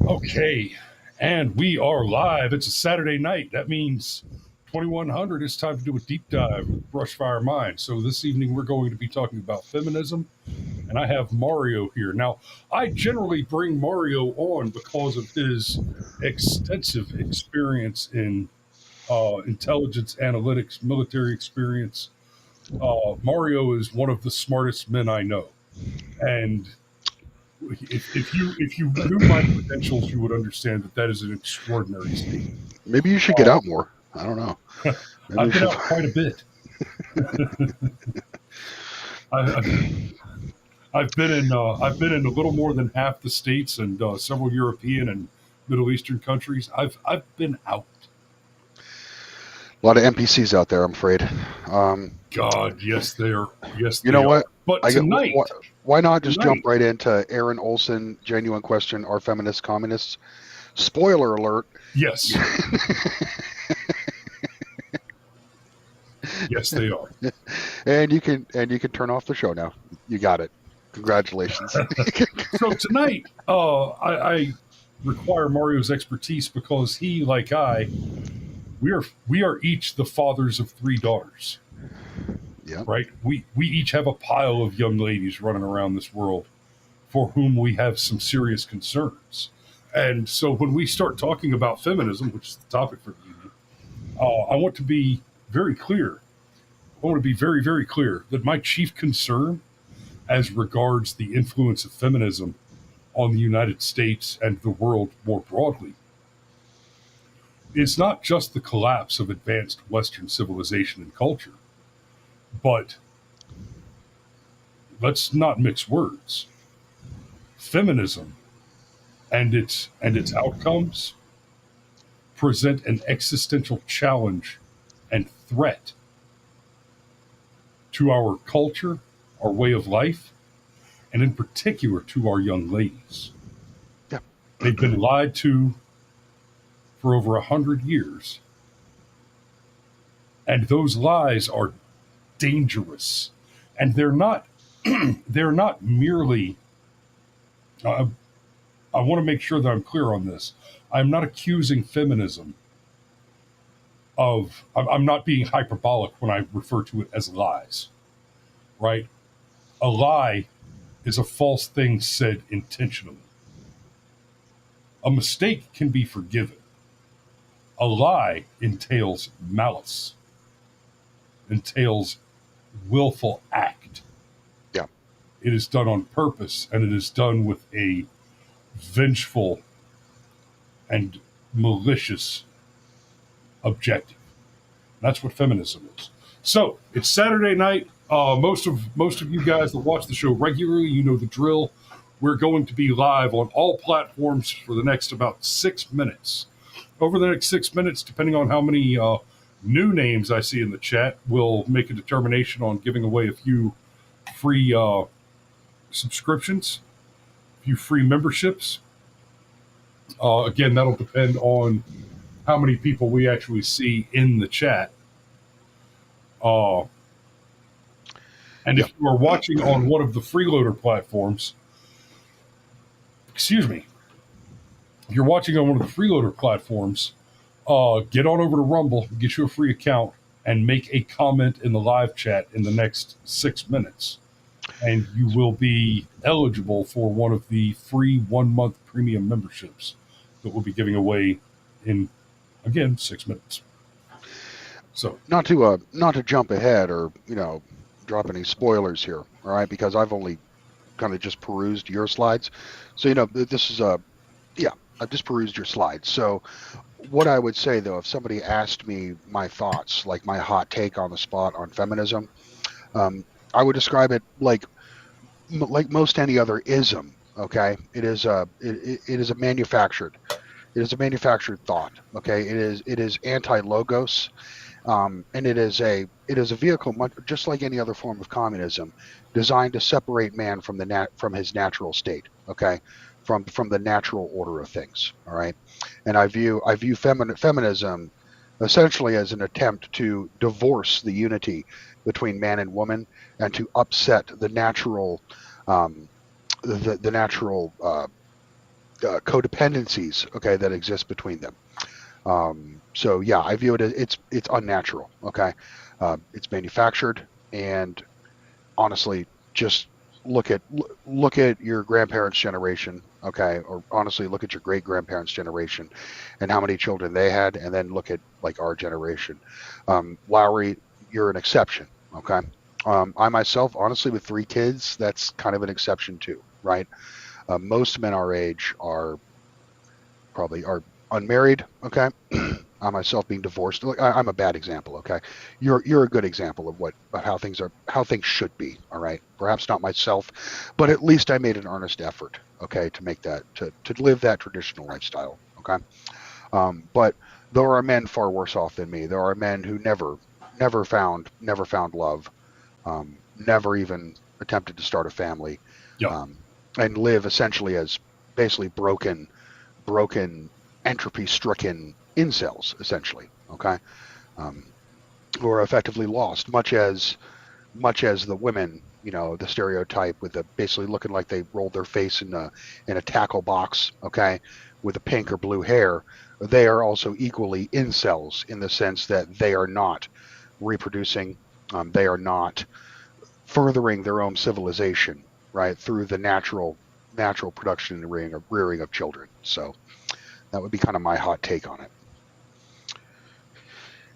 Okay, and we are live. It's a Saturday night. That means 2100. It's time to do a deep dive with Brushfire Mind. So this evening we're going to be talking about feminism, and I have Mario here. Now, I generally bring Mario on because of his extensive experience in intelligence analytics, military experience. Mario is one of the smartest men I know, and if you knew my credentials, you would understand that that is an extraordinary statement. Maybe you should get out more. I don't know. I've been out quite a bit. I've been in a little more than half the states and several European and Middle Eastern countries. I've been out. A lot of NPCs out there, I'm afraid. God, yes, they are. Yes, you know what? But tonight, why not just jump right into Aaron Olson? Genuine question: are feminists communists? Spoiler alert. Yes. Yes, they are. And you can turn off the show now. You got it. Congratulations. So tonight, I require Mario's expertise because he, like I, we are each the fathers of 3 daughters. Yeah. Right. We each have a pile of young ladies running around this world for whom we have some serious concerns. And so when we start talking about feminism, which is the topic for the evening, I want to be very clear. I want to be very, very clear that my chief concern as regards the influence of feminism on the United States and the world more broadly is not just the collapse of advanced Western civilization and culture, but let's not mix words. Feminism and its outcomes present an existential challenge and threat to our culture, our way of life, and in particular to our young ladies. Yeah. They've been lied to for over 100 years. And those lies are dangerous. And they're not merely, I want to make sure that I'm clear on this. I'm not accusing feminism of, I'm not being hyperbolic when I refer to it as lies, right? A lie is a false thing said intentionally. A mistake can be forgiven. A lie entails malice, entails willful act. Yeah. It is done on purpose, and it is done with a vengeful and malicious objective. That's what feminism is. So it's Saturday night. Most of you guys that watch the show regularly, you know the drill. We're going to be live on all platforms for the next about 6 minutes. Over the next 6 minutes, depending on how many new names I see in the chat, we'll make a determination on giving away a few free subscriptions, a few free memberships. Again, that'll depend on how many people we actually see in the chat. And if you are watching on one of the freeloader platforms, excuse me, if you're watching on one of the freeloader platforms, get on over to Rumble, get you a free account, and make a comment in the live chat in the next 6 minutes. And you will be eligible for one of the free 1-month premium memberships that we'll be giving away in, again, 6 minutes. So not to jump ahead or drop any spoilers here, all right? Because I've only kind of just perused your slides, so this is I've just perused your slides. So what I would say, though, if somebody asked me my thoughts, like my hot take on the spot on feminism, I would describe it like most any other ism. Okay, it is a manufactured thought. Okay, it is anti-logos, and it is a vehicle, just like any other form of communism, designed to separate man from his natural state. Okay, from the natural order of things. All right, and I view feminism essentially as an attempt to divorce the unity between man and woman and to upset the natural codependencies, okay, that exist between them. So yeah, I view it as it's unnatural. Okay, it's manufactured, and honestly, just look at your grandparents' generation, okay, or honestly look at your great grandparents' generation, and how many children they had, and then look at like our generation. Lowry, you're an exception, okay. I myself, honestly, with 3 kids, that's kind of an exception too, right? Most men our age are unmarried, okay. I myself being divorced, I'm a bad example, okay. You're a good example of how things should be, all right. Perhaps not myself, but at least I made an earnest effort, okay, to make that to live that traditional lifestyle, okay. But there are men far worse off than me. There are men who never found love, never even attempted to start a family, Yeah. and live essentially as basically broken, entropy-stricken incels, essentially. Okay, um, who are effectively lost, much as the women, the stereotype with the basically looking like they rolled their face in a tackle box. Okay, with the pink or blue hair, they are also equally incels in the sense that they are not reproducing, they are not furthering their own civilization, right, through the natural production and rearing of children. So that would be kind of my hot take on it.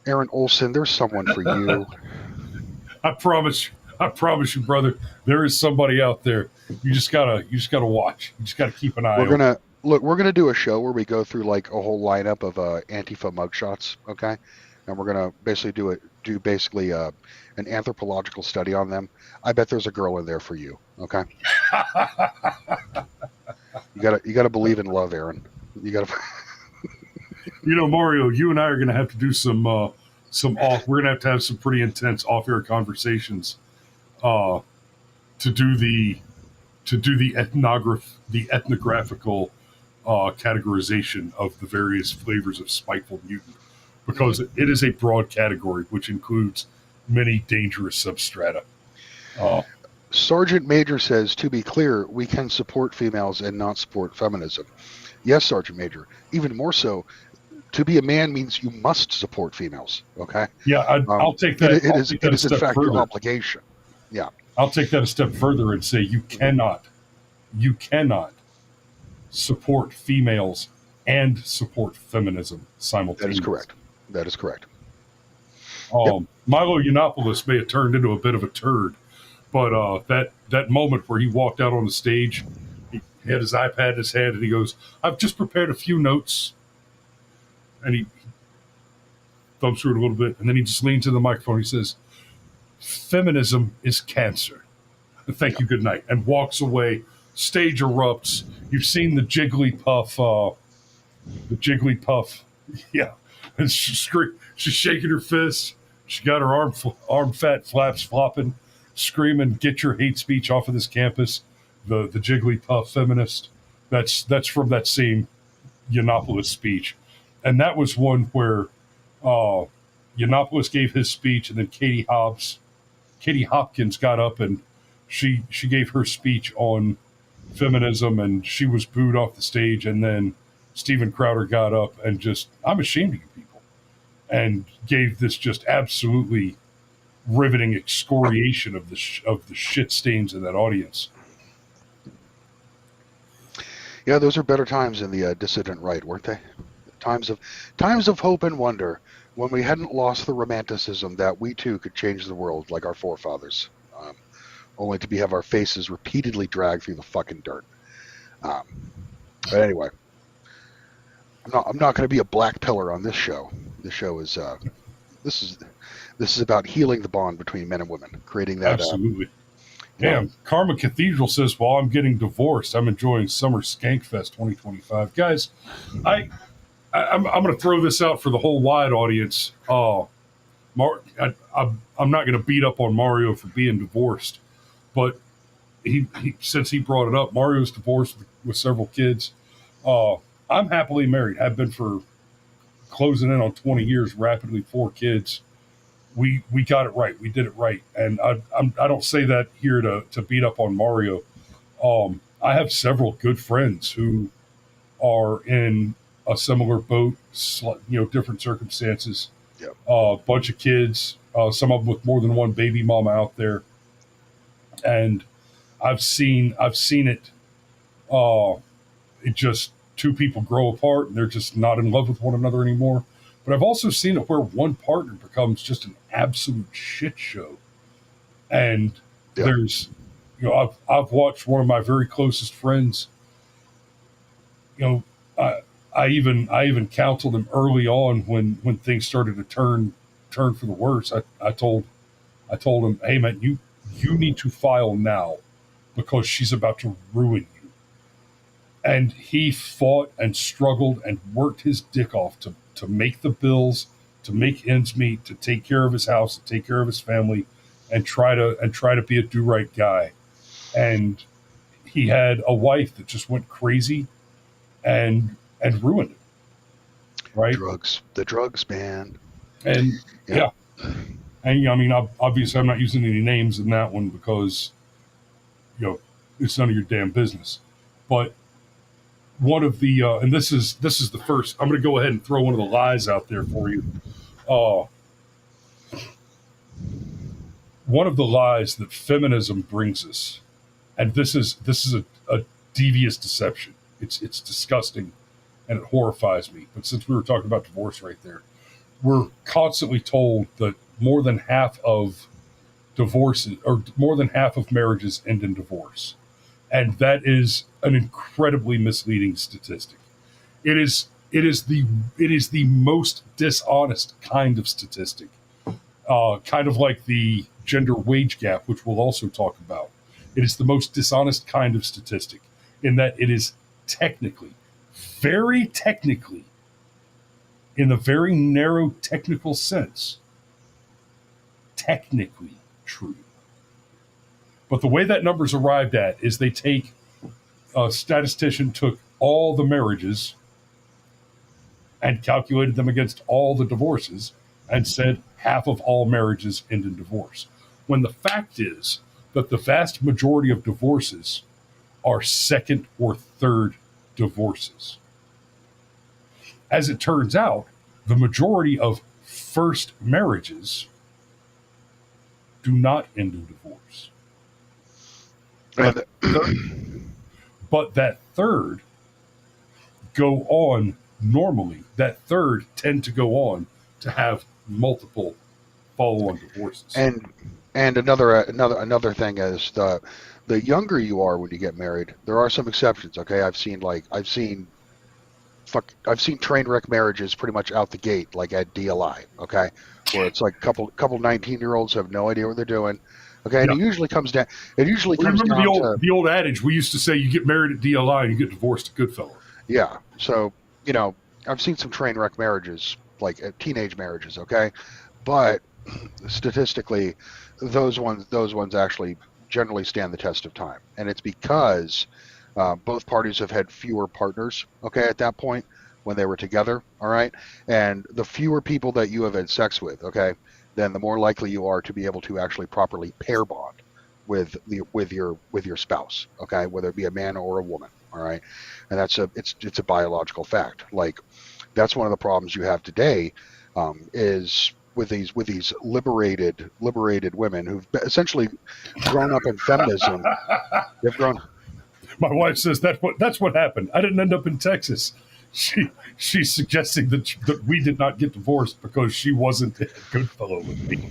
Aaron Olson, there's someone for you. I promise you. I promise you, brother. There is somebody out there. You just gotta watch. You just gotta keep an eye We're open. gonna look. We're gonna do a show where we go through like a whole lineup of Antifa mugshots. Okay, and we're gonna basically do basically an anthropological study on them. I bet there's a girl in there for you. Okay, you gotta believe in love, Aaron. You gotta. Mario, you and I are gonna have to do some off. We're gonna have to have some pretty intense off-air conversations uh, to do the ethnographical categorization of the various flavors of spiteful mutant, because it is a broad category which includes many dangerous substrata. Uh, Sergeant Major says, to be clear, we can support females and not support feminism. Yes, Sergeant Major. Even more so, to be a man means you must support females. Okay, yeah, I'll take that. I'll take it that a is in step fact your further. obligation. Yeah, I'll take that a step further and say you cannot support females and support feminism that is simultaneously. correct. That is correct. Yep. Milo Yiannopoulos may have turned into a bit of a turd, but that moment where he walked out on the stage, he had his iPad in his hand, and he goes, "I've just prepared a few notes," and he thumbs through it a little bit, and then he just leans in the microphone. He says, "Feminism is cancer. Thank you, good night," and walks away. Stage erupts. You've seen the Jigglypuff, yeah, and she's shaking her fist. She got her arm fat flaps flopping, screaming, "Get your hate speech off of this campus!" The Jigglypuff feminist. That's from that same Yiannopoulos speech, and that was one where uh, Yiannopoulos gave his speech, and then Katie Hopkins got up and she gave her speech on feminism, and she was booed off the stage, and then Steven Crowder got up and just, "I'm ashamed of you people," and gave this just absolutely riveting excoriation of the shit stains in that audience. Yeah, those are better times in the dissident right, weren't they? Times of hope and wonder, when we hadn't lost the romanticism that we too could change the world like our forefathers, only to have our faces repeatedly dragged through the fucking dirt. Um, but anyway, I'm not going to be a black pillar on this show. This show is this is about healing the bond between men and women, creating that. Absolutely. Damn, Karma Cathedral says, "While I'm getting divorced, I'm enjoying Summer Skankfest 2025." Guys, I'm going to throw this out for the whole wide audience. I'm not going to beat up on Mario for being divorced, but he since he brought it up, Mario's divorced with several kids. I'm happily married. Have been for closing in on 20 years, rapidly 4 kids. We got it right. We did it right, and I don't say that here to beat up on Mario. I have several good friends who are in a similar boat, different circumstances. Yep. A bunch of kids, some of them with more than one baby mama out there, and I've seen it. It just two people grow apart and they're just not in love with one another anymore. But I've also seen it where one partner becomes just an absolute shit show, and Yep. there's, I've watched one of my very closest friends. You know, I even counseled him early on when things started to turn for the worse. I told him, hey man, you need to file now because she's about to ruin you. And he fought and struggled and worked his dick off to make the bills, to make ends meet, to take care of his house, to take care of his family, and try to be a do-right guy. And he had a wife that just went crazy and ruined it. Right? The drugs, man. And yeah. And I mean, obviously, I'm not using any names in that one because, it's none of your damn business. But one of the, and this is the first. I'm going to go ahead and throw one of the lies out there for you. One of the lies that feminism brings us, and this is a devious deception. It's disgusting, and it horrifies me. But since we were talking about divorce right there, we're constantly told that more than half of divorces, or more than half of marriages, end in divorce. And that is an incredibly misleading statistic. It is the most dishonest kind of statistic, kind of like the gender wage gap, which we'll also talk about. It is the most dishonest kind of statistic in that it is technically, very technically, in a very narrow technical sense, technically true. But the way that number's arrived at is they take, a statistician took all the marriages and calculated them against all the divorces and said half of all marriages end in divorce. When the fact is that the vast majority of divorces are second or third divorces. As it turns out, the majority of first marriages do not end in divorce. But that third go on normally. That third tend to go on to have multiple follow-on divorces. And another thing is the younger you are when you get married, there are some exceptions. Okay, I've seen train wreck marriages pretty much out the gate, like at DLI. Okay, where it's like couple 19-year-olds have no idea what they're doing. Okay, and it usually comes down. Remember the old adage we used to say: you get married at DLI and you get divorced at Goodfellow. Yeah. So I've seen some train wreck marriages, like teenage marriages. Okay, but statistically, those ones actually generally stand the test of time, and it's because both parties have had fewer partners. Okay, at that point when they were together. All right, and the fewer people that you have had sex with. Okay. Then the more likely you are to be able to actually properly pair bond with your spouse, okay, whether it be a man or a woman, all right, and it's a biological fact. Like that's one of the problems you have today, is with these liberated women who've essentially grown up in feminism. They've grown. My wife says that's what happened. I didn't end up in Texas. She's suggesting that we did not get divorced because she wasn't a good fellow with me.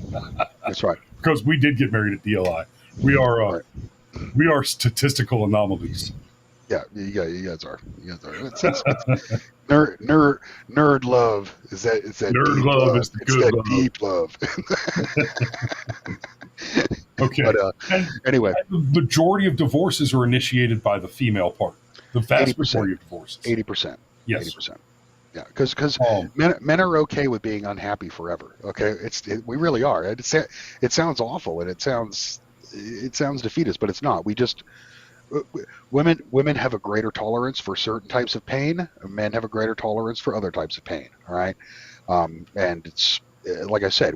That's right. Because we did get married at DLI. We are statistical anomalies. Yeah, you guys are. It's nerd love is that nerd love is the good love. Deep love. Okay. But anyway, the majority of divorces are initiated by the female part. The vast majority of divorces. 80%. Yes. 80%. Yeah, because men are okay with being unhappy forever. Okay, we really are. It sounds awful and it sounds defeatist, but it's not. Women have a greater tolerance for certain types of pain. Men have a greater tolerance for other types of pain. All right, and it's like I said,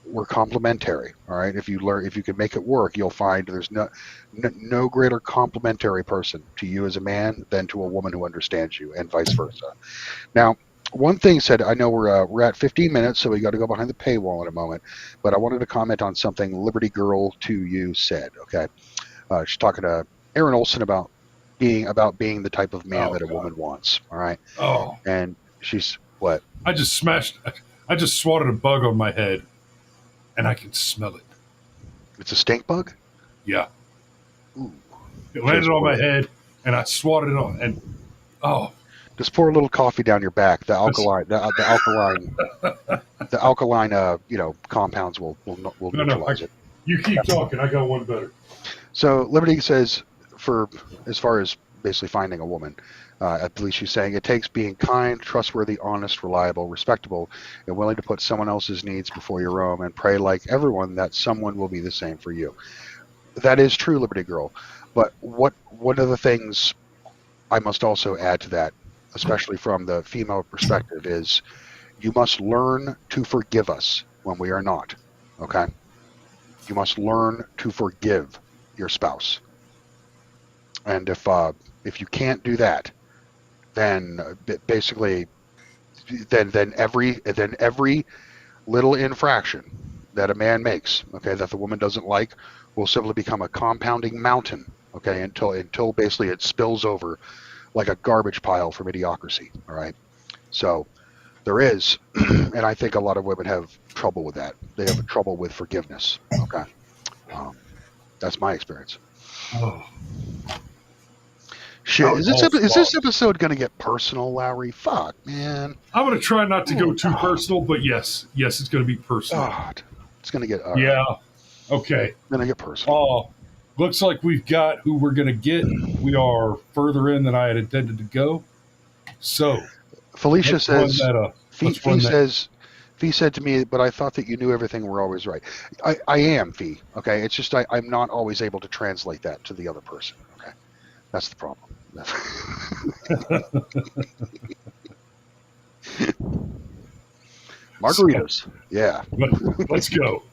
we're complementary. All right. If you can make it work, you'll find there's no greater complementary person to you as a man than to a woman who understands you, and vice versa. Now, one thing said, I know we're at 15 minutes, so we got to go behind the paywall in a moment. But I wanted to comment on something Liberty Girl to you said. Okay, she's talking to Aaron Olson about being the type of man that a woman wants. All right, Oh, and she's what? I just swatted a bug on my head, and I can smell it. It's a stink bug. Yeah. Ooh. It landed on my head, and I swatted it on, and oh. Just pour a little coffee down your back. The alkaline, compounds will neutralize it. You keep talking. I got one better. So Liberty says, as far as basically finding a woman, I believe she's saying it takes being kind, trustworthy, honest, reliable, respectable, and willing to put someone else's needs before your own, and pray like everyone that someone will be the same for you. That is true, Liberty Girl. But one of the things I must also add to that, especially from the female perspective, is you must learn to forgive us when we are not. Okay? You must learn to forgive your spouse. And if you can't do that, then basically then every little infraction that a man makes, okay, that the woman doesn't like, will simply become a compounding mountain, okay, until basically it spills over like a garbage pile for mediocrity. All right. So there is, and I think a lot of women have trouble with that. They have trouble with forgiveness. Okay. That's my experience. Oh. Shit, is this episode going to get personal, Lowry? Fuck, man. I'm going to try not to go too personal, but yes, it's going to be personal. God, it's going to get... yeah. Okay. It's going to get personal. Looks like we've got who we're going to get. We are further in than I had intended to go. So, Felicia says... Fee said to me, but I thought that you knew everything were always right. I am, Fee. Okay, it's just I'm not always able to translate that to the other person. Okay, that's the problem. Margaritas. Yeah. Let's go.